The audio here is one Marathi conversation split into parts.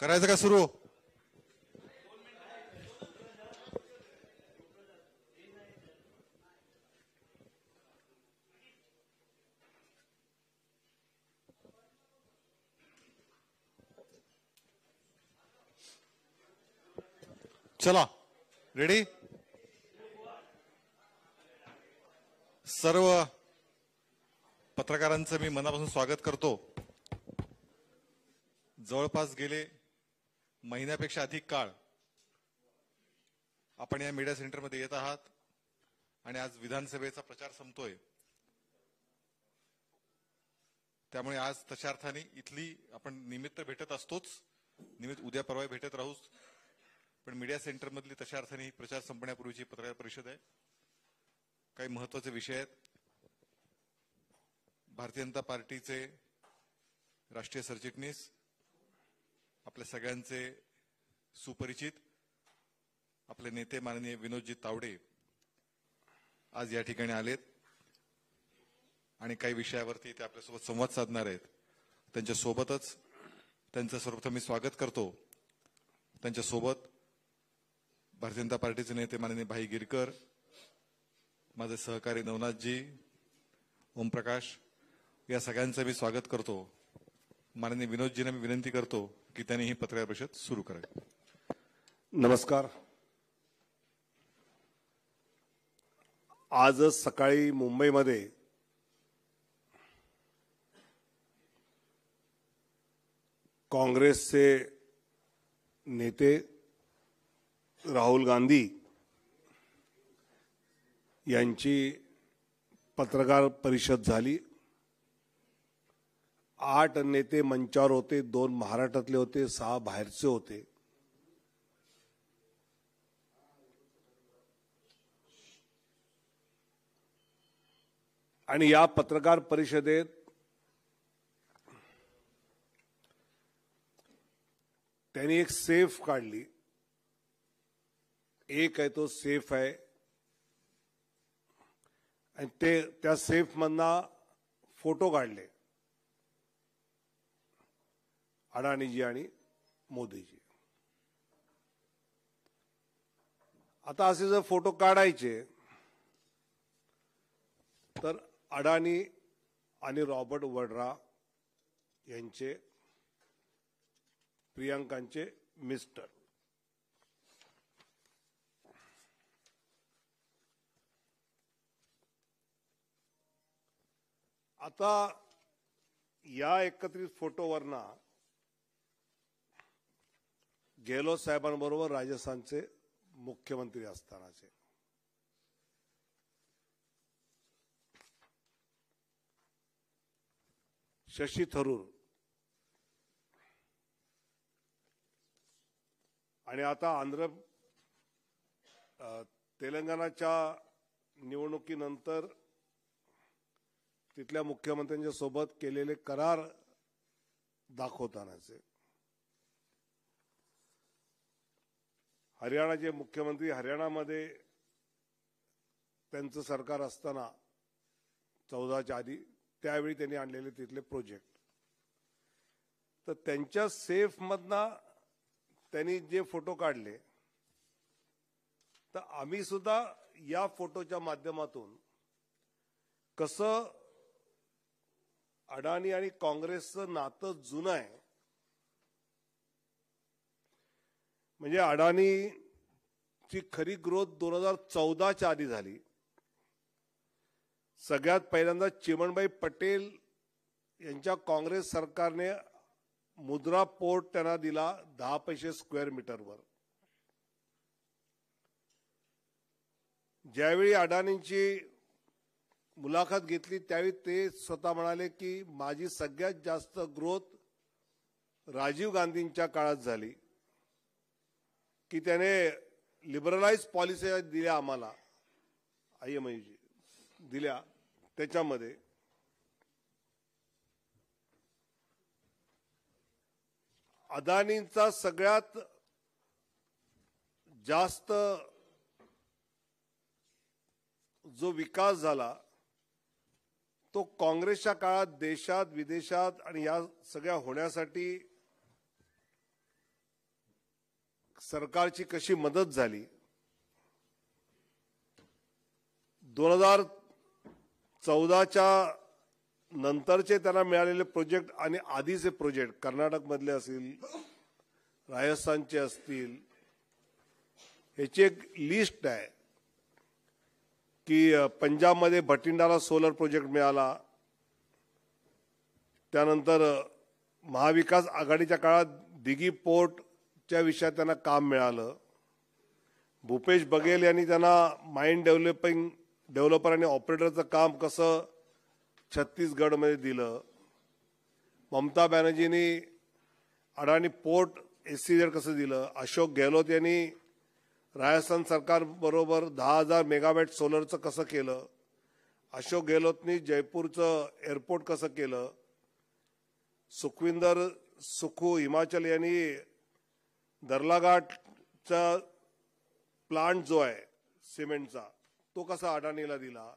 करायचं का सुरू? चला, रेडी? सर्व पत्रकारांचं मी मनापासून स्वागत करतो. जवळपास गेले महिन्यापेक्षा अधिक काळ आपण या मीडिया सेंटरमध्ये येत आहात आणि आज विधानसभेचा प्रचार संपतोय. त्यामुळे आज तशा अर्थाने इथली आपण निमित्त भेटत असतोच, निमित्त उद्या परवा भेटत राहूच, पण मीडिया सेंटर मधली तशा अर्थाने ही प्रचार संपण्यापूर्वीची पत्रकार परिषद आहे. काही महत्त्वाचे विषय आहेत. भारतीय जनता पार्टीचे राष्ट्रीय सरचिटणीस, आपल्या सगळ्यांचे सुपरिचित आपले नेते माननीय विनोदजी तावडे आज या ठिकाणी आलेत आणि काही विषयावरती ते आपल्यासोबत संवाद साधणार आहेत. त्यांच्यासोबतच त्यांचं सर्वप्रथम मी स्वागत करतो. त्यांच्यासोबत भारतीय जनता पार्टीचे नेते माननीय भाई गिरकर, माझे सहकारी नवनाथजी, ओमप्रकाश, या सगळ्यांचं मी स्वागत करतो. माननीय विनोदजींना मी विनंती करतो की त्यांनी ही पत्रकार परिषद सुरू करावी. नमस्कार. आजच सकाळी मुंबईमध्ये काँग्रेसचे नेते राहुल गांधी यांची पत्रकार परिषद झाली. 8 नेते मंचावर होते, 2 महाराष्ट्रातले होते, 6 बाहेरचे होते. आणि या पत्रकार परिषदेत त्यांनी एक सेफ काढली. एक आहे तो सेफ आहे आणि त्या सेफ मधनं फोटो काढले अडाणीजी आणि मोदीजी. आता असे जर फोटो काढायचे तर अडाणी आणि रॉबर्ट वड्रा यांचे, प्रियांकांचे मिस्टर. आता या एकत्रित फोटोवरना गेहलोत साहेबांबरोबर राजस्थानचे मुख्यमंत्री असतानाचे शशी थरूर आणि आता तेलंगणाच्या निवडणुकीनंतर तिथल्या मुख्यमंत्र्यांच्या सोबत केलेले करार दाखवतानाचे हरियाणाचे मुख्यमंत्री, हरियाणामध्ये त्यांचं सरकार असताना 14च्या आधी, त्यावेळी त्यांनी आणलेले तिथले प्रोजेक्ट. तर त्यांच्या सेफ मधनं त्यांनी जे फोटो काढले, तर आम्ही सुद्धा या फोटोच्या माध्यमातून कसं अडाणी आणि काँग्रेसचं नातं जुनं आहे. म्हणजे अडाणीची खरी ग्रोथ 2014च्या आधी झाली. सगळ्यात पहिल्यांदा चिमणबाई पटेल यांच्या काँग्रेस सरकारने मुद्रा पोर्ट त्यांना दिला 10 पैसे स्क्वेअर मीटरवर. ज्यावेळी अडाणींची मुलाखत घेतली त्यावेळी ते स्वतः म्हणाले की माझी सगळ्यात जास्त ग्रोथ राजीव गांधींच्या काळात झाली, की त्याने लिबरलाइज पॉलिसी दिल्या आम्हाला, IMI दिल्या. त्याच्यामध्ये अदानींचा सगळ्यात जास्त जो विकास झाला तो काँग्रेसच्या काळात देशात विदेशात आणि या सगळ्या होण्यासाठी सरकारची कशी मदत झाली. 2014च्या नंतरचे त्यांना मिळालेले प्रोजेक्ट आणि आधीचे प्रोजेक्ट कर्नाटकमधले असतील, राजस्थानचे असतील, याची एक लिस्ट आहे की पंजाबमध्ये भटिंडाला सोलर प्रोजेक्ट मिळाला. त्यानंतर महाविकास आघाडीच्या काळात दिघी पोर्टच्या विषयात त्यांना काम मिळालं. भूपेश बघेल यांनी त्यांना माइंड डेव्हलपर आणि ऑपरेटरचं काम कसं छत्तीसगडमध्ये दिलं. ममता बॅनर्जींनी अडाणी पोर्ट SEZ कसं दिलं. अशोक गेहलोत यांनी राजस्थान सरकार बरोबर 10,000 मेगावॅट सोलरचं कसं केलं. अशोक गेहलोतनी जयपूरचं एअरपोर्ट कसं केलं. सुखविंदर सुखू हिमाचल यांनी दर्लाघाटचा प्लांट जो आहे सिमेंटचा तो कसा अडाणीला दिला.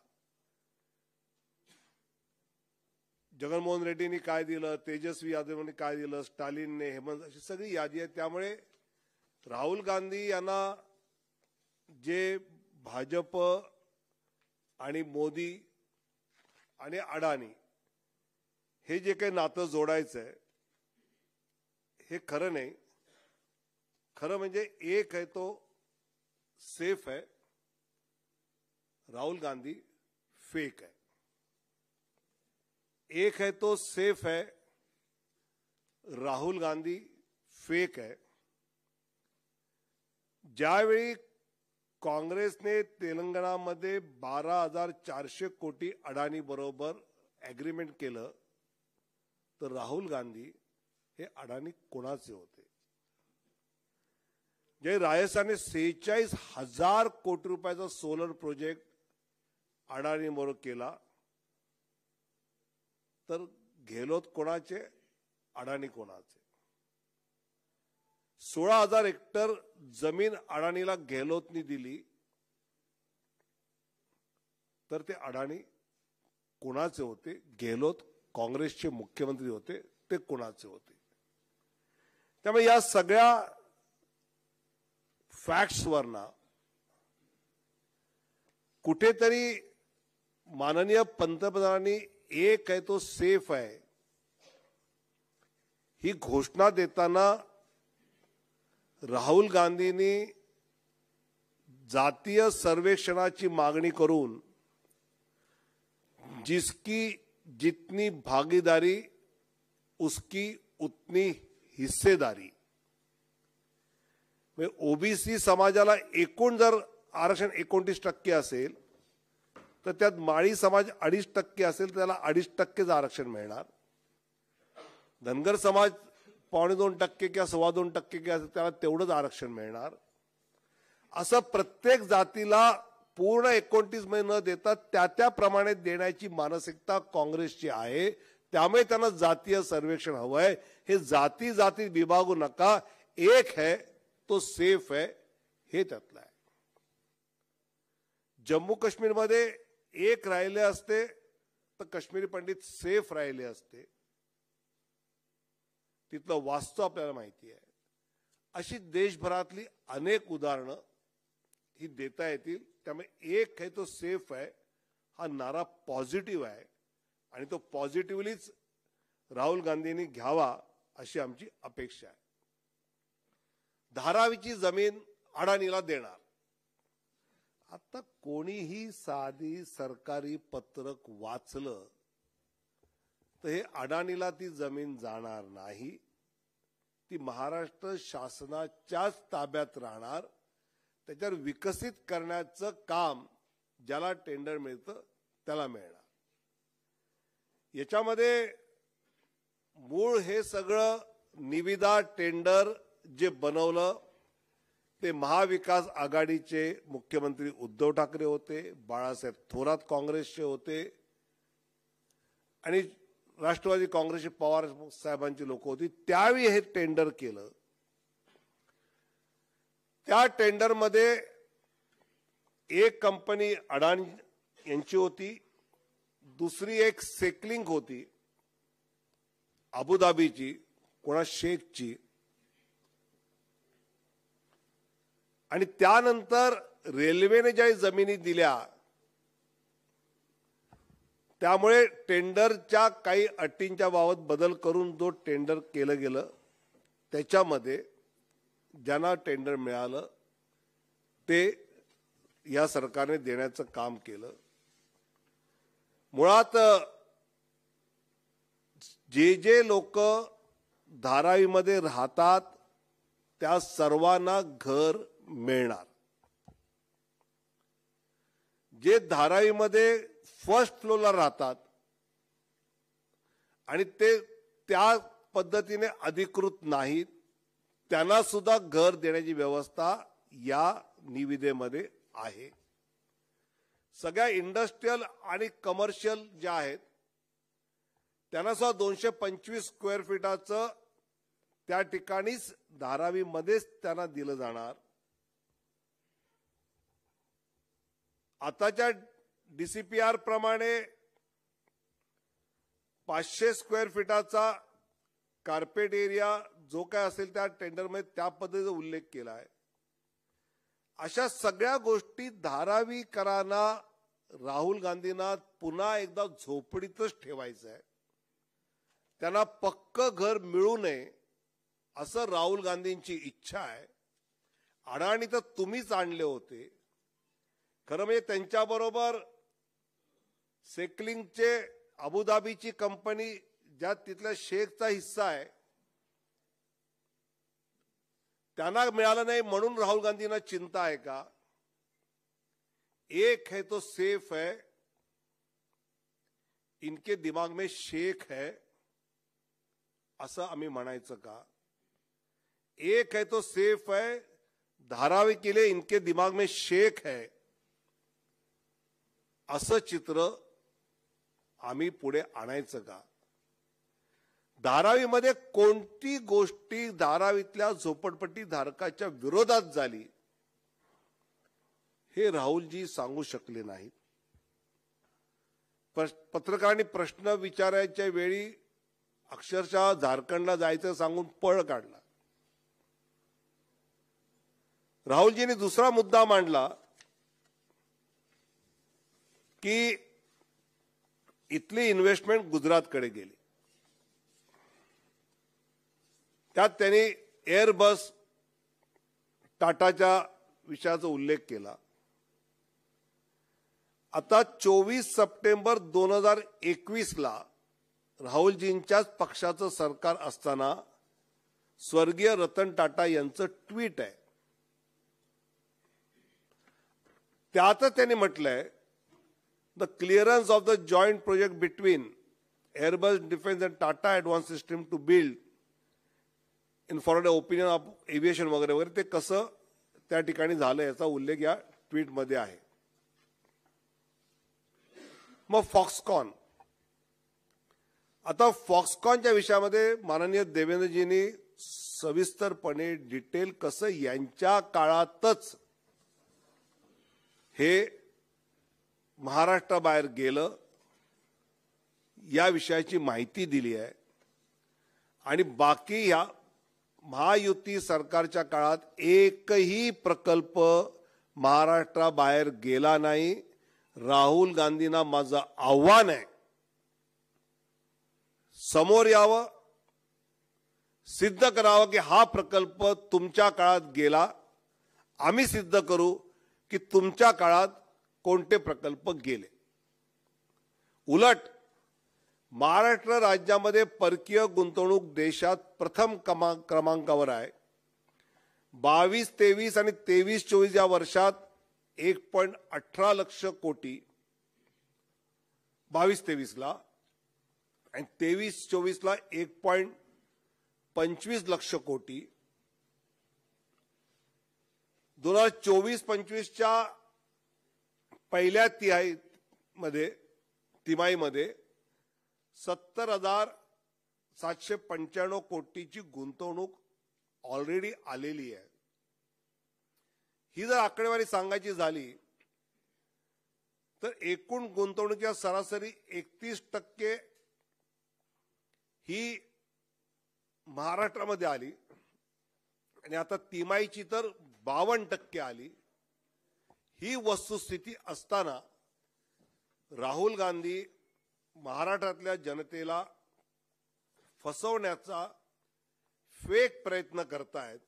जगनमोहन रेड्डींनी काय दिलं, तेजस्वी यादवनी काय दिलं, स्टालिनने, हेमंत, अशी सगळी यादी आहे. त्यामुळे राहुल गांधी यांना जे भाजप आणि मोदी आणि अडाणी हे जे काही नातं जोडायचं आहे हे खरं नाही. खरं म्हणजे एक आहे तो सेफ आहे, राहुल गांधी फेक आहे. एक है तो सेफ है, राहुल गांधी फेक है. ज्यावेळी काँग्रेसने तेलंगणामध्ये 12,400 कोटी अडाणी बरोबर ॲग्रीमेंट केलं तर राहुल गांधी हे अडाणी कोणाचे होते. जे राजस्थानने 46,000 कोटी रुपयाचा सोलर प्रोजेक्ट अडाणी बरोबर केला तर गेहलोत कोणाचे, अडाणी कोणाचे. 16,000 हेक्टर जमीन अडाणीला गेहलोतनी दिली तर ते अडाणी कोणाचे होते. गेहलोत काँग्रेसचे मुख्यमंत्री होते, ते कोणाचे होते. त्यामुळे या सगळ्या फॅक्ट्सवरना कुठेतरी माननीय पंतप्रधानांनी एक है तो सेफ आहे ही घोषणा देताना राहुल गांधींनी जातीय सर्वेक्षणाची मागणी करून जिसकी जितनी भागीदारी उसकी उतनी हिस्सेदारी, ओबीसी समाजाला एकूण जर आरक्षण 29% असेल तर त्यात माळी समाज 2.5% असेल तर त्याला 2.5% आरक्षण मिळणार. धनगर समाज 2.25% किंवा 2.25% असेल त्याला तेवढंच आरक्षण मिळणार. असं प्रत्येक जातीला पूर्ण 29 मध्ये न देता त्याप्रमाणे देण्याची मानसिकता काँग्रेसची आहे. त्यामुळे त्यांना जातीय सर्वेक्षण हवंय. हे जाती जाती विभागू नका, एक है तो सेफ है हे त्यातलं आहे. जम्मू काश्मीरमध्ये एक राहिले असते तर काश्मीरी पंडित सेफ राहिले असते. तिथलं वास्तव आपल्याला माहिती आहे. अशी देशभरातली अनेक उदाहरणं ही देता येतील. त्यामुळे एक है तो सेफ आहे हा नारा पॉझिटिव्ह आहे आणि तो पॉझिटिव्हलीच राहुल गांधींनी घ्यावा अशी आमची अपेक्षा आहे. धारावीची जमीन अडाणीला देणार. आता कोणीही साधी सरकारी पत्रक वाचलं तर हे अडाणीला ती जमीन जाणार नाही. ती महाराष्ट्र शासनाच्याच ताब्यात राहणार. त्याच्यावर विकसित करण्याचं काम ज्याला टेंडर मिळतं त्याला मिळणार. याच्यामध्ये मूळ हे सगळं निविदा टेंडर जे बनवलं ते महाविकास आघाडीचे मुख्यमंत्री उद्धव ठाकरे होते, बाळासाहेब थोरात काँग्रेसचे होते आणि राष्ट्रवादी काँग्रेसचे पवार साहेबांची लोक होती. त्यावेळी हे टेंडर केलं. त्या टेंडरमध्ये एक कंपनी अडाणी यांची होती, दुसरी एक सेकलिंग होती अबुधाबीची, कोणा शेखची. आणि त्यानंतर रेल्वेने ज्या जमिनी दिल्या त्यामुळे टेंडरच्या काही अटींच्या बाबत बदल करून जो टेंडर केलं गेलं त्याच्यामध्ये ज्यांना टेंडर मिळालं ते या सरकारने देण्याचं काम केलं. मुळात जे लोक धारावीमध्ये राहतात त्या सर्वांना घर मिळणार. जे धारावीमध्ये फर्स्ट फ्लोरला राहतात आणि ते त्या पद्धतीने अधिकृत नाहीत त्यांना सुद्धा घर देण्याची व्यवस्था या निविदेमध्ये आहे. सगळ्या इंडस्ट्रियल आणि कमर्शियल ज्या आहेत त्यांना सुद्धा 225 स्क्वेअर फीटाचं त्या ठिकाणीच धारावीमध्येच त्यांना दिलं जाणार. आताच्या DCPR प्रमाणे 500 स्क्वेअर फीटाचा कार्पेट एरिया जो काय असेल त्या टेंडरमध्ये त्या पद्धतीचा उल्लेख केला आहे. अशा सगळ्या गोष्टी धारावीकरांना राहुल गांधींना पुन्हा एकदा झोपडीतच ठेवायचं आहे. त्यांना पक्क घर मिळू नये असं राहुल गांधींची इच्छा आहे. अडाणी तर तुम्हीच आणले होते. खरं म्हणजे त्यांच्याबरोबर सेकलिंगचे अबुधाबीची कंपनी ज्या तिथल्या शेखचा हिस्सा आहे त्यांना मिळालं नाही म्हणून राहुल गांधींना चिंता आहे का? एक है तो सेफ है, इनके दिमाग में शेख है असं आम्ही म्हणायचं का? एक है तो सेफ है, धारावी के लिए इनके दिमाग में शेख है असं चित्र आम्ही पुढे आणायचं का? धारावीमध्ये कोणती गोष्टी धारावीतल्या झोपडपट्टी धारकाच्या विरोधात झाली हे राहुलजी सांगू शकले नाहीत. पत्रकारांनी प्रश्न विचारायच्या वेळी अक्षरशः झारखंडला जायचं सांगून पळ काढला. राहुलजींनी दुसरा मुद्दा मांडला की इथली इन्व्हेस्टमेंट गुजरातकडे गेली. त्यात त्यांनी एअरबस टाटाच्या विषयाचा उल्लेख केला. आता 24 सप्टेंबर 2021ला राहुलजींच्याच पक्षाचं सरकार असताना स्वर्गीय रतन टाटा यांचं ट्विट आहे. त्यातच त्यांनी म्हटलंय the clearance of the joint project between Airbus defence and Tata advance system to build in forward opinion of aviation वगैरे वगैरे ते कसं त्या ठिकाणी झालं याचा उल्लेख या ट्विटमध्ये आहे. मग फॉक्सकॉन, आता फॉक्सकॉनच्या विषयामध्ये माननीय देवेंद्रजींनी सविस्तरपणे डिटेल कसं यांच्या काळातच हे महाराष्ट्राबाहेर गेलं या विषयाची माहिती दिली आहे. आणि बाकी या महायुती सरकारच्या काळात एकही प्रकल्प महाराष्ट्राबाहेर गेला नाही. राहुल गांधींना माझं आव्हान आहे, समोर यावं, सिद्ध करावं की हा प्रकल्प तुमच्या काळात गेला. आम्ही सिद्ध करू की तुमच्या काळात कोणते प्रकल्प गेले. उलट महाराष्ट्र राज्यामध्ये परकीय गुंतवणूक देशात प्रथम क्रमांकावर आहे. 22, 23 आणि 23-24 या वर्षात 1.18 लक्ष कोटी 22-23ला आणि 23-24ला 1.25 लक्ष कोटी. 2024-25च्या पहिल्या तिमाहीमध्ये 70,795 कोटीची गुंतवणूक ऑलरेडी आलेली आहे. ही जर आकडेवारी सांगायची झाली तर एकूण गुंतवणुकीच्या सरासरी 31% ही महाराष्ट्रामध्ये आली आणि आता तिमाहीची तर 52% आली. ही वस्तुस्थिती असताना राहुल गांधी महाराष्ट्रातल्या जनतेला फसवण्याचा फेक प्रयत्न करतायत.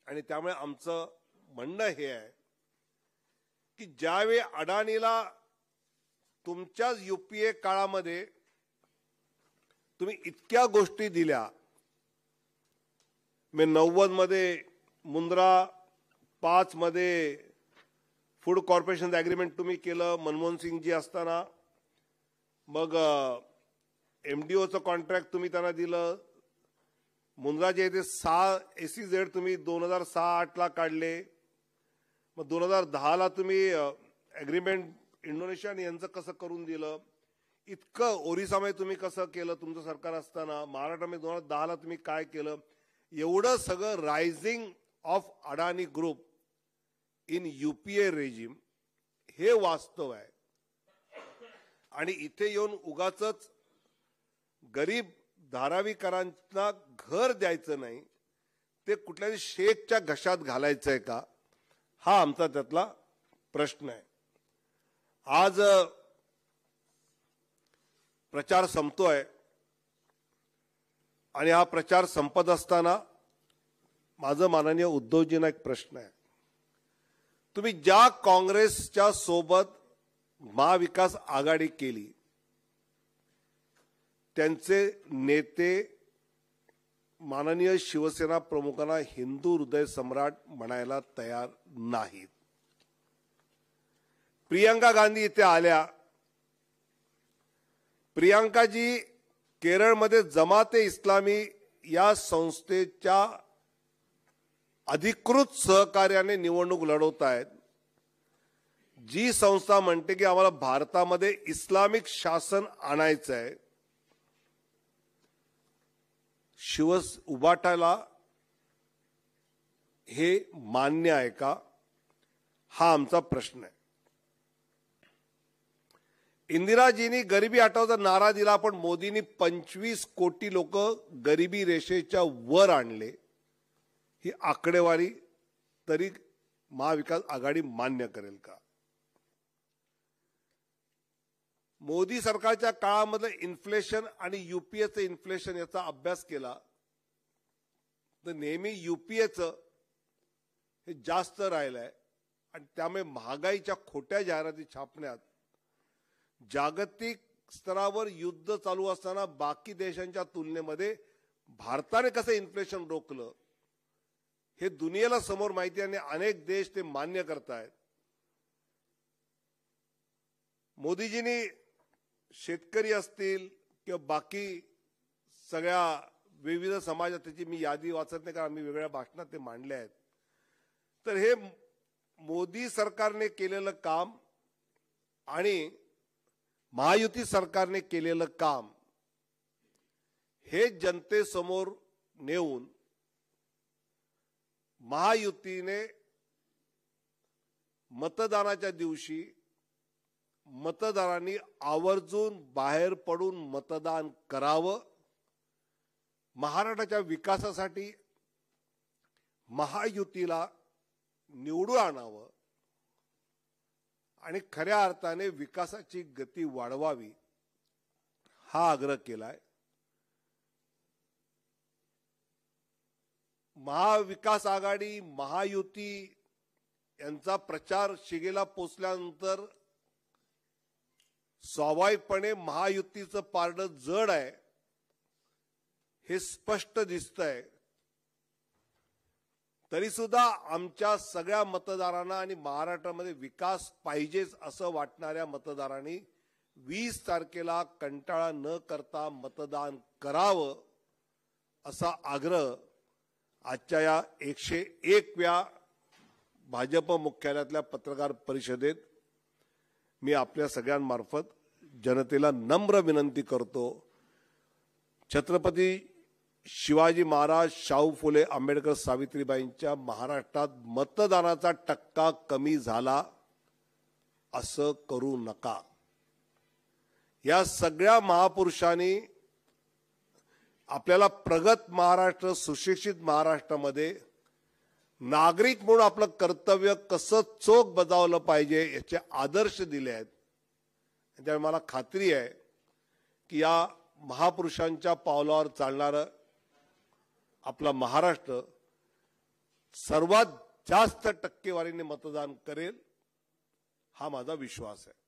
आणि त्यामुळे आमचं म्हणणं हे आहे की ज्यावेळी अडाणीला तुमच्याच युपीए काळामध्ये तुम्ही इतक्या गोष्टी दिल्या, 90 मध्ये मुंद्रा, 5 मध्ये फूड कॉर्पोरेशन अग्रीमेंट तुम्ही केलं मनमोहन सिंगजी असताना, मग MDOचं कॉन्ट्रॅक्ट तुम्ही त्यांना दिलं. मुंद्राचे इथे 6 SEZ तुम्ही 2006-08 ला काढले. मग 2010 तुम्ही अग्रीमेंट इंडोनेशिया आणि यांचं कसं करून दिलं. इतकं ओरिसामध्ये तुम्ही कसं केलं तुमचं सरकार असताना. महाराष्ट्रामध्ये 2010 तुम्ही काय केलं. एवढं सगळं rising of Adani group in UPA regime हे वास्तव आहे. आणि इथे येऊन उगाचच गरीब धारावीकरांना घर द्यायचं नाही, ते कुठल्याही शेखच्या घशात घालायचंय का, हा आमचा त्यातला प्रश्न आहे. आज प्रचार संपतोय आणि हा प्रचार संपत असताना माझं माननीय उद्धवजींना एक प्रश्न आहे. तुम्ही ज्या काँग्रेसच्या सोबत महाविकास आघाडी केली, त्यांचे नेते माननीय शिवसेना प्रमुखांना हिंदू हृदय सम्राट म्हणायला तयार नाहीत. प्रियंका गांधी इथे आल्या. प्रियंकाजी केरळमध्ये जमाते इस्लामी या संस्थेच्या अधिकृत सहकार्याने निवडणूक लढवत आहेत. जी संस्था म्हणते की आम्हाला भारतामध्ये इस्लामिक शासन आणायचं आहे. उबाटाला हे मान्य आहे का, हा आमचा प्रश्न आहे. इंदिराजींनी गरिबी हटावचा नारा दिला, पण मोदींनी 25 कोटी लोक गरिबी रेषेच्या वर आणले. ही आकडेवारी तरी महाविकास आघाडी मान्य करेल का. मोदी सरकारच्या काळामध्ये इन्फ्लेशन आणि युपीएचं इन्फ्लेशन याचा अभ्यास केला तर नेहमी युपीएचं हे जास्त राहिलंय. आणि त्यामुळे महागाईच्या खोट्या जाहिराती छापण्यात, जागतिक स्तरावर युद्ध चालू असताना बाकी देशांच्या तुलनेमध्ये भारताने कसं इन्फ्लेशन रोखलं हे दुनियेला समोर माहिती आहे आणि अनेक देश ते मान्य करतायत. मोदीजींनी शेतकरी असतील किंवा बाकी सगळ्या विविध समाजात, त्याची मी यादी वाचत नाही कारण आम्ही वेगळ्या भाषणात ते मांडले आहेत. तर हे मोदी सरकारने केलेलं काम आणि महायुती सरकारने केलेलं काम हे जनतेसमोर नेऊन महायुतीने मतदानाच्या दिवशी मतदारांनी आवर्जून बाहेर पडून मतदान करावं. महाराष्ट्राच्या विकासासाठी महायुतीला निवडून आणावं आणि खऱ्या अर्थाने विकासाची गती वाढवावी हा आग्रह केलाय. महाविकास आघाडी महायुती यांचा प्रचार शिगेला पोचल्यानंतर स्वाभाविकपणे महायुतीचं पारडं जड आहे हे स्पष्ट दिसतंय. तरी सुद्धा आमच्या सगळ्या मतदारांना आणि महाराष्ट्रामध्ये विकास पाहिजेच असं वाटणाऱ्या मतदारांनी 20 तारखेला कंटाळा न करता मतदान करावं असा आग्रह आजच्या या 101व्या भाजप मुख्यालयातल्या पत्रकार परिषदेत मी आपल्या सगळ्यांमार्फत जनतेला नम्र विनंती करतो. छत्रपती शिवाजी महाराज, शाहू फुले, आंबेडकर, सावित्रीबाईंच्या महाराष्ट्रात मतदानाचा टक्का कमी झाला असं करू नका. या सगळ्या महापुरुषांनी आपल्याला प्रगत महाराष्ट्र, सुशिक्षित महाराष्ट्रामध्ये नागरिक म्हणून आपलं कर्तव्य कसं चोख बजावलं पाहिजे याचे आदर्श दिले आहेत. त्यामुळे मला खात्री आहे की या महापुरुषांच्या पावलावर चालणारं आपला महाराष्ट्र सर्वात जास्त टक्केवारीने मतदान करेल, हा माझा विश्वास आहे.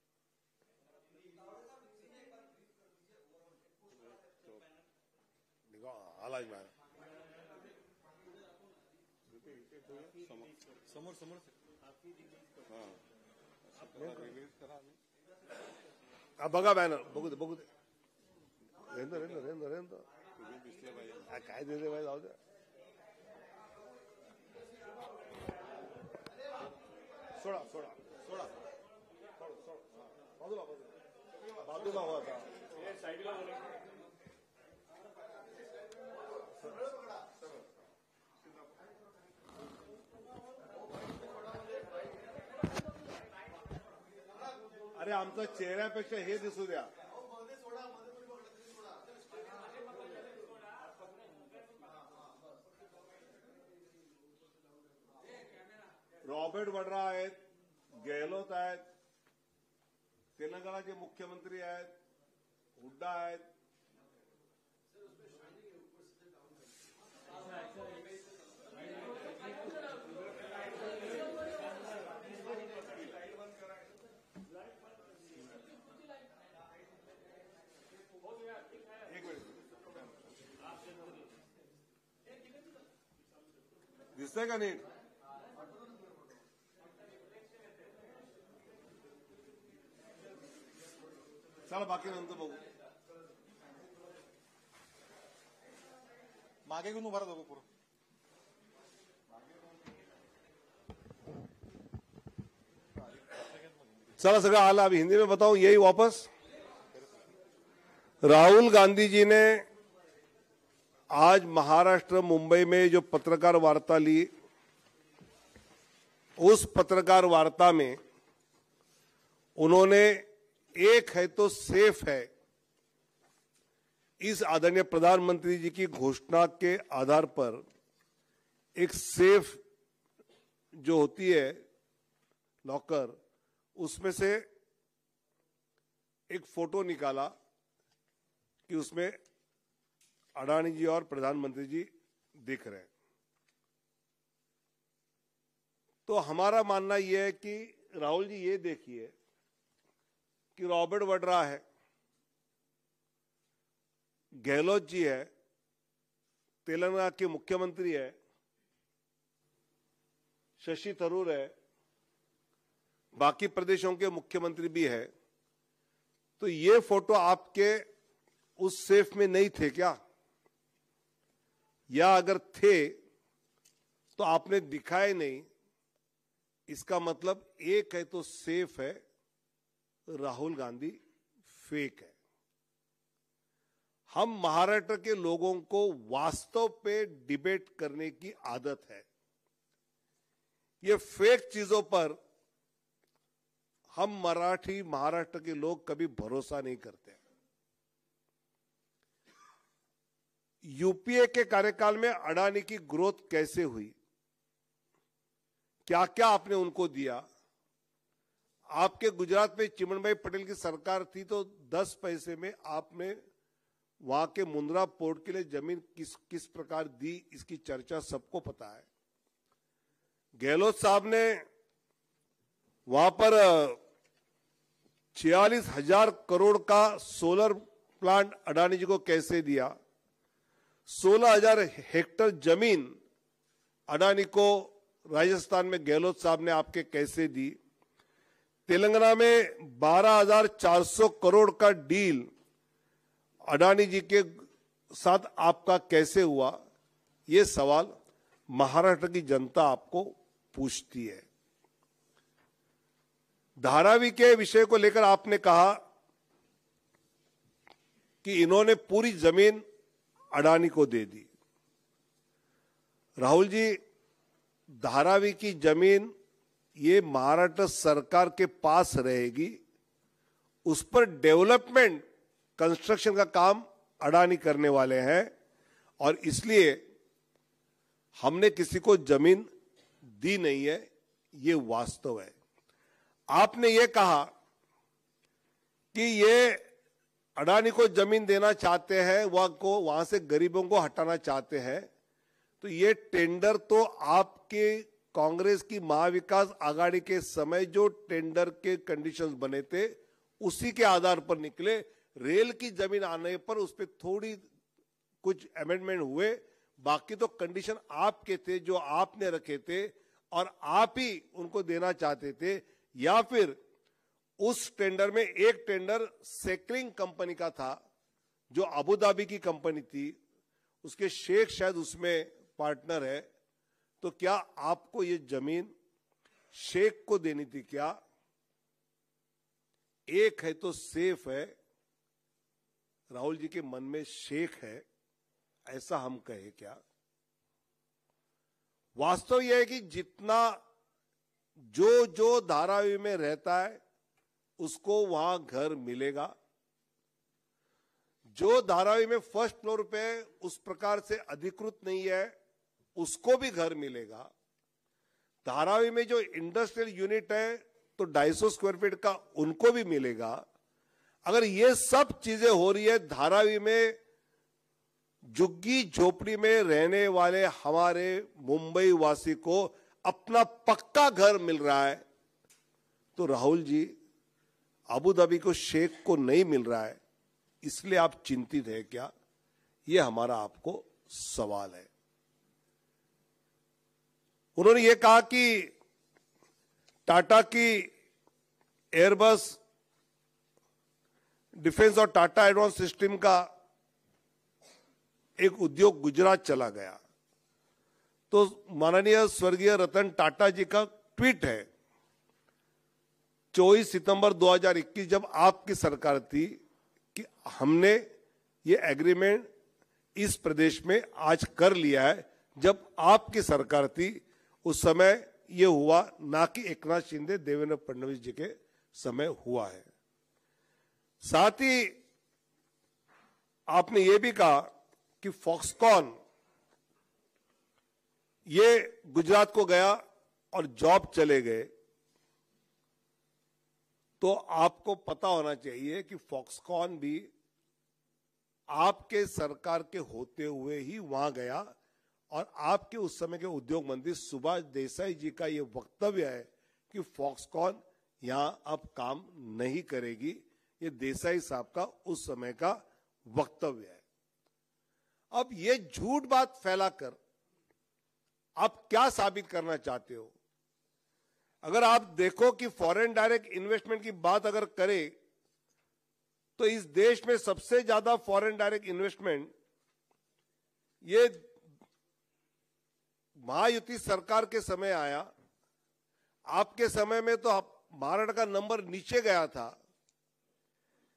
समोर समोर बघा बॅनर, बघू दे बघू दे. रेंद्र रेंद्र रेंद्र रेंद्र काय देते बाई, जाऊ द्या. सोडा सोडा सोडा बाजूला बाजूला हो आता. अरे आमचा चेहऱ्यापेक्षा हे दिसू द्या. रॉबर्ट वड्रा आहेत, गेहलोत आहेत, तेलंगणाचे मुख्यमंत्री आहेत, हुड्डा आहेत. दिसतंय का नीट? चला बाकी नंतर बघू. मागे घेऊन उभा राहा पूर्ण. चला सगळं आला, अभी हिंदी में बताऊं यही वापस. राहुल गांधी जी ने आज महाराष्ट्र मुंबई में जो पत्रकार वार्ता ली, उस पत्रकार वार्ता में उन्होंने एक है तो सेफ है इस आदरणीय प्रधानमंत्री जी की घोषणा के आधार पर एक सेफ जो होती है लॉकर, उसमें से एक फोटो निकाला कि उसमें अडानी जी और प्रधानमंत्री जी दिख रहे हैं. तो हमारा मानना यह है कि राहुल जी ये देखिए कि रॉबर्ट वड्रा है, गहलोत जी है, तेलंगाना के मुख्यमंत्री है, शशि थरूर है, बाकी प्रदेशों के मुख्यमंत्री भी है. तो ये फोटो आपके उस सेफ में नहीं थे क्या? या अगर थे तो आपने दिखाए नहीं. इसका मतलब एक है तो सेफ है, राहुल गांधी फेक है. हम महाराष्ट्र के लोगों को वास्तव पे डिबेट करने की आदत है. ये फेक चीजों पर हम मराठी महाराष्ट्र के लोग कभी भरोसा नहीं करते. यूपीए के कार्यकाल में अडानी की ग्रोथ कैसे हुई, क्या क्या आपने उनको दिया. आपके गुजरात में चिमनभाई पटेल की सरकार थी तो 10 पैसे में आपने वहां के मुंद्रा पोर्ट के लिए जमीन किस प्रकार दी, इसकी चर्चा सबको पता है. गहलोत साहब ने वहां पर 46,000 करोड़ का सोलर प्लांट अडानी जी को कैसे दिया. 16,000 हेक्टेयर जमीन अडानी को राजस्थान में गहलोत साहब ने आपके कैसे दी. तेलंगाना में 12,400 करोड़ का डील अडानी जी के साथ आपका कैसे हुआ. ये सवाल महाराष्ट्र की जनता आपको पूछती है. धारावी के विषय को लेकर आपने कहा कि इन्होंने पूरी जमीन अडानी को दे दी. राहुल जी, धारावी की जमीन ये महाराष्ट्र सरकार के पास रहेगी. उस पर डेवलपमेंट कंस्ट्रक्शन का काम अडानी करने वाले हैं और इसलिए हमने किसी को जमीन दी नहीं है, ये वास्तव है। आपने ये कहा कि ये अडानी को जमीन देना चाहते हैं, वहां से गरीबों को हटाना चाहते हैं, तो ये टेंडर तो आपके कांग्रेस की महाविकास आघाड़ी के समय जो टेंडर के कंडीशंस बने थे उसी के आधार पर निकले। रेल की जमीन आने पर उस पर थोड़ी कुछ अमेंडमेंट हुए, बाकी तो कंडीशन आपके थे जो आपने रखे थे और आप ही उनको देना चाहते थे। या फिर उस टेंडर में एक टेंडर सेक्रिंग कंपनी का था जो अबू धाबी की कंपनी थी, उसके शेख शायद उसमें पार्टनर है, तो क्या आपको ये जमीन शेख को देनी थी क्या? एक है तो सेफ है, राहुल जी के मन में शेख है, ऐसा हम कहे क्या? वास्तव यह है कि जितना जो धारावी में रहता है उसको वहां घर मिलेगा। जो धारावी में फर्स्ट फ्लोर पे उस प्रकार से अधिकृत नहीं है उसको भी घर मिलेगा। धारावी में जो इंडस्ट्रियल यूनिट है तो 250 स्क्वायर फीट का उनको भी मिलेगा। अगर ये सब चीजें हो रही है, धारावी में झुग्गी झोपड़ी में रहने वाले हमारे मुंबई वासी को अपना पक्का घर मिल रहा है, तो राहुल जी अबू धाबी को शेख को नहीं मिल रहा है, इसलिए आप चिंतित है क्या? ये हमारा आपको सवाल है। उन्होंने ये कहा कि टाटा की एयरबस डिफेंस और टाटा एडवांस सिस्टम का एक उद्योग गुजरात चला गया, तो माननीय स्वर्गीय रतन टाटा जी का ट्वीट है 24 सितंबर 2021 जब आपकी सरकार थी कि हमने ये एग्रीमेंट इस प्रदेश में आज कर लिया है। जब आपकी सरकार थी उस समय ये हुआ, ना कि एकनाथ शिंदे देवेंद्र फडणवीस जी के समय हुआ है। साथ ही आपने ये भी कहा कि फॉक्सकॉन ये गुजरात को गया और जॉब चले गए, तो आपको पता होना चाहिए कि फॉक्सकॉन भी आपके सरकार के होते हुए ही वहां गया और आपके उस समय के उद्योग मंत्री सुभाष देसाई जी का यह वक्तव्य है कि फॉक्सकॉन यहां अब काम नहीं करेगी। ये देसाई साहब का उस समय का वक्तव्य है। अब ये झूठ बात फैलाकर आप क्या साबित करना चाहते हो? अगर आप देखो कि फॉरेन डायरेक्ट इन्वेस्टमेंट की बात अगर करें तो इस देश में सबसे ज्यादा फॉरेन डायरेक्ट इन्वेस्टमेंट ये महायुति सरकार के समय आया। आपके समय में तो महाराष्ट्र का नंबर नीचे गया था,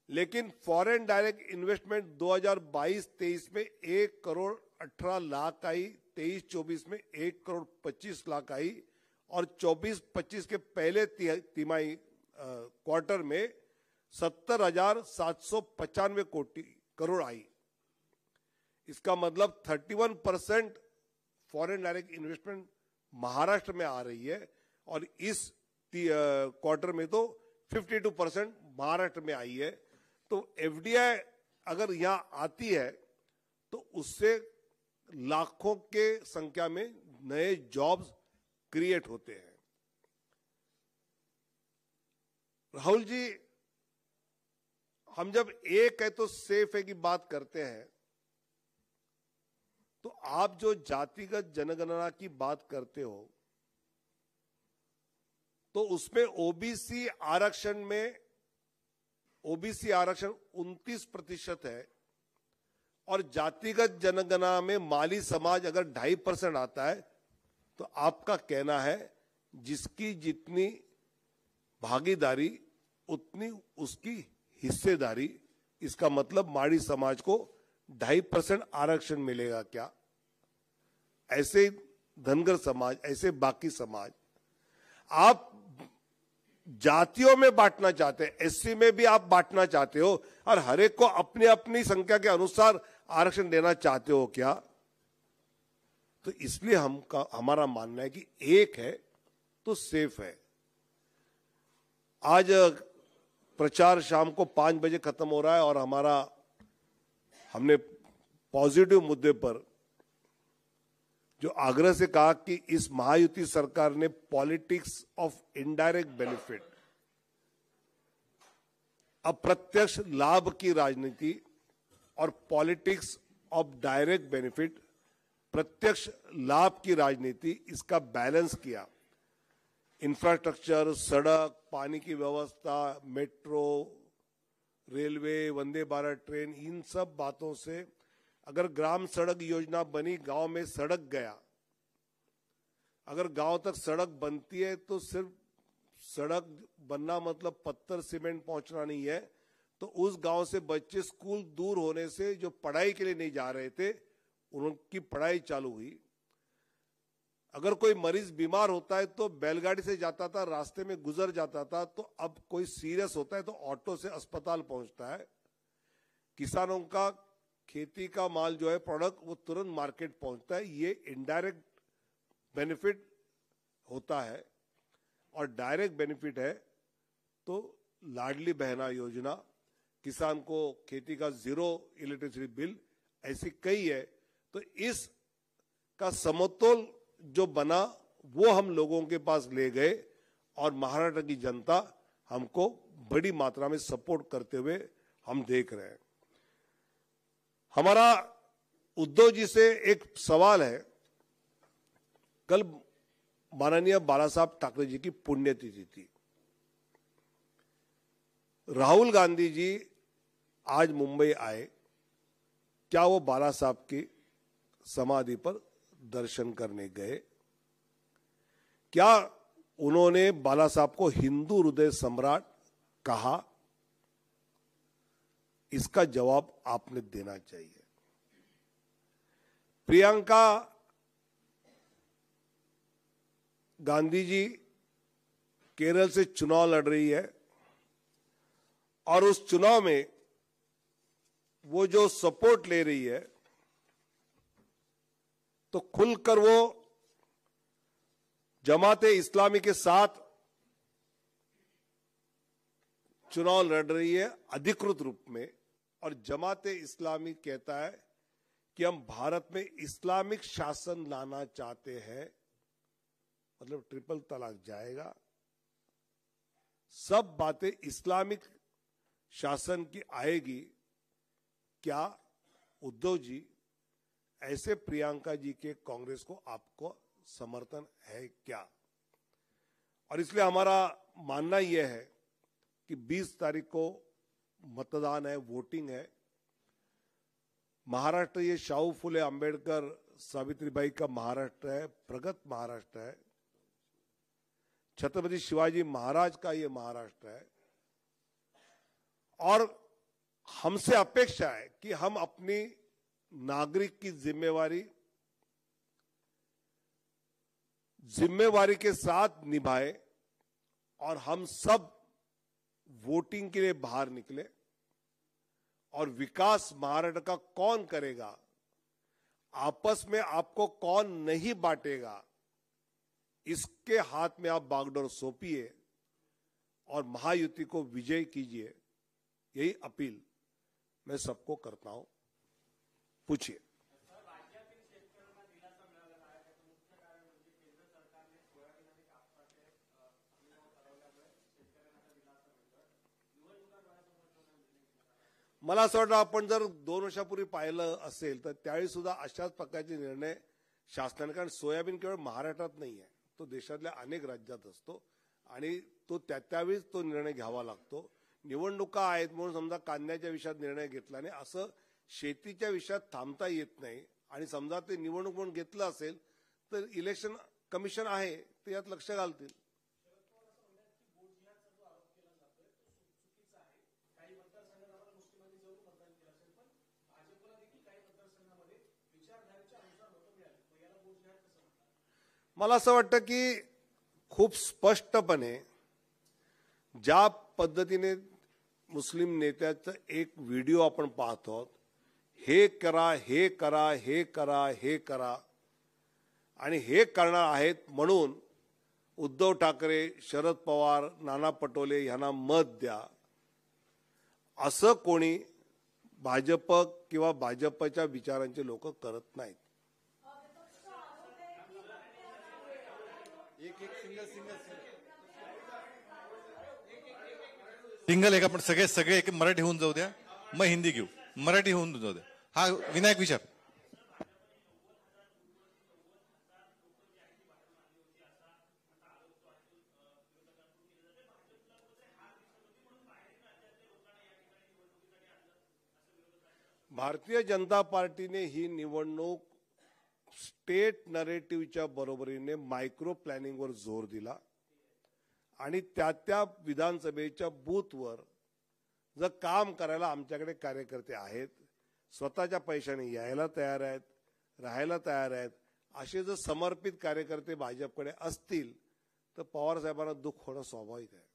लेकिन फॉरेन डायरेक्ट इन्वेस्टमेंट 2022-23 में 1 करोड़ 18 लाख आई, 23-24 में 1 करोड़ 25 लाख आई और 24-25 के पहले तिमाही क्वार्टर में 70,795 करोड़ आई। इसका मतलब 31% फॉरेन डायरेक्ट इन्वेस्टमेंट महाराष्ट्र में आ रही है और इस क्वार्टर में तो 52% महाराष्ट्र में आई है। तो एफडीआई अगर यहां आती है तो उससे लाखों के संख्या में नए जॉब्स क्रिएट होते हैं। राहुल जी, हम जब एक है तो सेफ है की बात करते हैं, तो आप जो जातिगत जनगणना की बात करते हो तो उसमें ओबीसी आरक्षण 29% है और जातिगत जनगणना में माली समाज अगर 2.5% आता है तो आपका कहना है जिसकी जितनी भागीदारी उतनी उसकी हिस्सेदारी। इसका मतलब माली समाज को 2.5% आरक्षण मिलेगा क्या? ऐसे धनगर समाज, ऐसे बाकी समाज आप जातियों में बांटना चाहते हैं, एससी में भी आप बांटना चाहते हो और हर एक को अपनी अपनी संख्या के अनुसार आरक्षण देना चाहते हो क्या? तो इसलिए हमारा मानना है कि एक है तो सेफ है। आज प्रचार शाम को 5 बजे खत्म हो रहा है और हमने पॉजिटिव मुद्दे पर जो आग्रह से कहा कि इस महायुति सरकार ने पॉलिटिक्स ऑफ इनडायरेक्ट बेनिफिट, अप्रत्यक्ष लाभ की राजनीति और पॉलिटिक्स ऑफ डायरेक्ट बेनिफिट, प्रत्यक्ष लाभ की राजनीति, इसका बैलेंस किया। इंफ्रास्ट्रक्चर, सड़क, पानी की व्यवस्था, metro, railway, Vande Bharat train, इन सब बातों से अगर ग्राम सड़क योजना बनी, गांव में सड़क गया, अगर गांव तक सड़क बनती है तो सिर्फ सड़क बनना मतलब पत्थर सीमेंट पहुंचना नहीं है, तो उस गांव से बच्चे स्कूल दूर होने से जो पढ़ाई के लिए नहीं जा रहे थे उनकी पढ़ाई चालू हुई। अगर कोई मरीज बीमार होता है तो बैलगाड़ी से जाता था, रास्ते में गुजर जाता था, तो अब कोई सीरियस होता है तो ऑटो से अस्पताल पहुंचता है। किसानों का खेती का माल जो है प्रोडक्ट, वो तुरंत मार्केट पहुंचता है। ये इनडायरेक्ट बेनिफिट होता है। और डायरेक्ट बेनिफिट है तो लाडली बहना योजना, किसान को खेती का 0 इलेक्ट्रिसिटी बिल, ऐसी कई है। तो इस का समतोल जो बना वो हम लोगों के पास ले गए और महाराष्ट्र की जनता हमको बड़ी मात्रा में सपोर्ट करते हुए हम देख रहे हैं। हमारा उद्धव जी से एक सवाल है। कल माननीय बाला साहब ठाकरे जी की पुण्यतिथि थी। राहुल गांधी जी आज मुंबई आए, क्या वो बाला साहब की समाधि पर दर्शन करने गए? क्या उन्होंने बाला साहब को हिंदू हृदय सम्राट कहा? इसका जवाब आपने देना चाहिए। प्रियंका गांधी जी केरल से चुनाव लड़ रही है और उस चुनाव में वो जो सपोर्ट ले रही है, तो खुलकर वो जमाते इस्लामी के साथ चुनाव लड़ रही है अधिकृत रूप में। और जमाते इस्लामी कहता है कि हम भारत में इस्लामिक शासन लाना चाहते हैं, मतलब ट्रिपल तलाक जाएगा, सब बातें इस्लामिक शासन की आएगी। क्या उद्धव जी ऐसे प्रियंका जी के कांग्रेस को आपको समर्थन है क्या? और इसलिए हमारा मानना यह है कि 20 तारीख को मतदान है, वोटिंग है। महाराष्ट्र ये शाहू फुले अंबेडकर सावित्रीबाई का महाराष्ट्र है, प्रगत महाराष्ट्र है। छत्रपति शिवाजी महाराज का ये महाराष्ट्र है। और हमसे अपेक्षा है कि हम अपनी नागरिक की जिम्मेवारी के साथ निभाए और हम सब वोटिंग के लिए बाहर निकले। और विकास महाराष्ट्र का कौन करेगा, आपस में आपको कौन नहीं बांटेगा, इसके हाथ में आप बागडोर सौंपिए और महायुति को विजय कीजिए। यही अपील मैं सबको करता हूं। पूछिए। मला असं वाटतं आपण जर 2 वर्षापूर्वी पाहिलं असेल तर त्यावेळी सुद्धा अशाच प्रकारचे निर्णय शासनाने, कारण सोयाबीन केवळ महाराष्ट्रात नाही आहे, तो देशातल्या अनेक राज्यात असतो आणि तो त्यावेळीच तो निर्णय घ्यावा लागतो। निवडणुका आहेत म्हणून समजा कांद्याच्या विषयात निर्णय घेतला नाही असं शेतीच्या विषयात थांबता येत नाही। आणि समजा ते निवडणूक म्हणून घेतलं असेल तर इलेक्शन कमिशन आहे ते यात लक्ष घालतील। मला असं वाटतं की खूप स्पष्टपणे ज्या पद्धतीने मुस्लिम नेत्याचा एक व्हिडिओ आपण पाहतो, हे करा, हे करा, हे करा, हे करा, आणि हे करणार आहेत म्हणून उद्धव ठाकरे, शरद पवार, नाना पटोले यांना मत द्या असं कोणी भाजप किंवा भाजपच्या विचारांचे लोक करत नाहीत. सिंगल एक आपण सगळे एक मराठी होऊन जाऊ द्या, मग हिंदी घेऊ. मराठी होऊन जाऊ द्या. हा विनायक विचार. भारतीय जनता पार्टीने ही निवडणूक स्टेट नरेटिव्हच्या बरोबरीने मायक्रो प्लॅनिंगवर जोर दिला आणि त्या विधानसभेच्या बूथवर जर काम करायला आमच्याकडे कार्यकर्ते आहेत, स्वतःच्या पैशाने यायला तयार आहेत, राहायला तयार आहेत, असे जर समर्पित कार्यकर्ते भाजपकडे असतील तर पवार साहेबांना दुःख होणं स्वाभाविक आहे.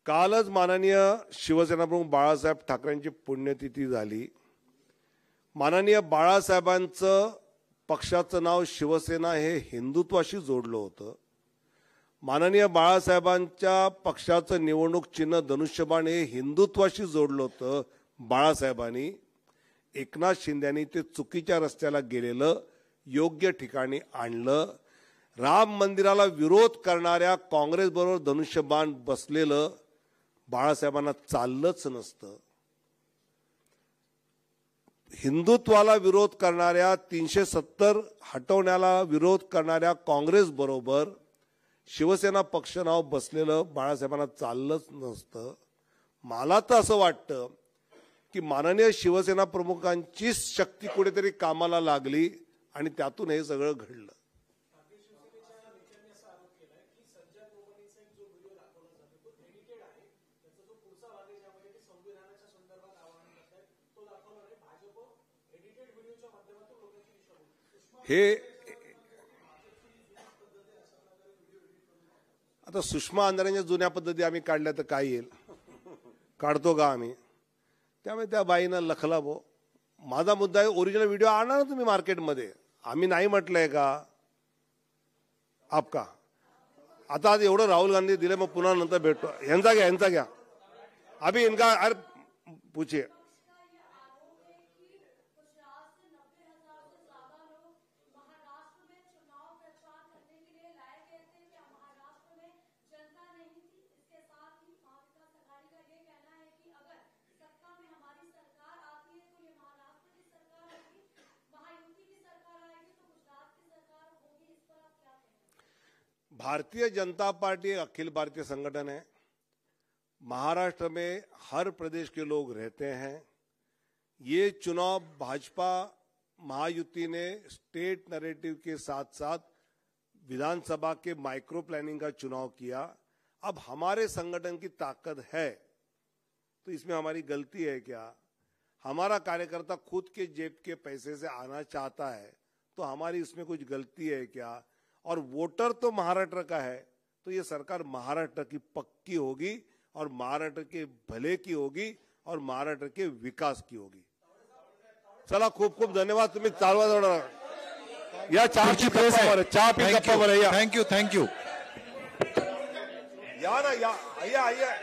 कालच माननीय शिवसेना प्रमुख बाळासाहेब ठाकरेंची पुण्यतिथी झाली. माननीय बाळासाहेबांचं पक्षाचं नाव शिवसेना हे हिंदुत्वाशी जोडलं होतं. माननीय बाळासाहेबांच्या पक्षाचं निवडणूक चिन्ह धनुष्यबाण हे हिंदुत्वाशी जोडलं होतं. बाळासाहेबांनी, एकनाथ शिंदेनी ते चुकीच्या रस्त्याला गेलेलं योग्य ठिकाणी आणलं. राम मंदिराला विरोध करणाऱ्या काँग्रेस बरोबर धनुष्यबाण बसलेलं बाळासाहेबांना चाललंच नसतं. हिंदुत्वाला विरोध करणाऱ्या 370 हटवण्याला विरोध करणाऱ्या काँग्रेस बरोबर शिवसेना पक्ष नाव बसलेलं बाळासाहेबांना चाललंच नसतं. मला तर असं वाटतं की माननीय शिवसेना प्रमुखांचीच शक्ती कुठेतरी कामाला लागली आणि त्यातून हे सगळं घडलं. हे आता सुषमा अंधारेंच्या जुन्या पद्धती आम्ही काढल्या तर काय येईल, काढतो का आम्ही? त्यामुळे त्या बाईनं लखला भो. माझा मुद्दा आहे, ओरिजिनल व्हिडिओ आणा ना तुम्ही मार्केटमध्ये. आम्ही नाही म्हटलंय का आपका? आता आज एवढं राहुल गांधी दिले, मग पुन्हा नंतर भेटतो. यांचा घ्या अभी इनका अरे पूछिए. भारतीय जनता पार्टी अखिल भारतीय संगठन है. महाराष्ट्र में हर प्रदेश के लोग रहते हैं. ये चुनाव भाजपा महायुति ने स्टेट नैरेटिव के साथ साथ विधानसभा के माइक्रो प्लानिंग का चुनाव किया. अब हमारे संगठन की ताकत है तो इसमें हमारी गलती है क्या? हमारा कार्यकर्ता खुद के जेब के पैसे से आना चाहता है तो हमारी इसमें कुछ गलती है क्या? और वोटर तो महाराष्ट्र का है तो ये सरकार महाराष्ट्र की पक्की होगी और महाराष्ट्र के भले की होगी और महाराष्ट्र के विकास की होगी. चला, खूप खूप धन्यवाद. तुम्ही चालवा जोडा या चहा पी गप्पा या. थँक्यू. या ना या.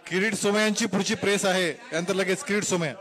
किरीट सोमय्यांची पुढची प्रेस आहे, त्यानंतर लगेच किरीट सोमय्या.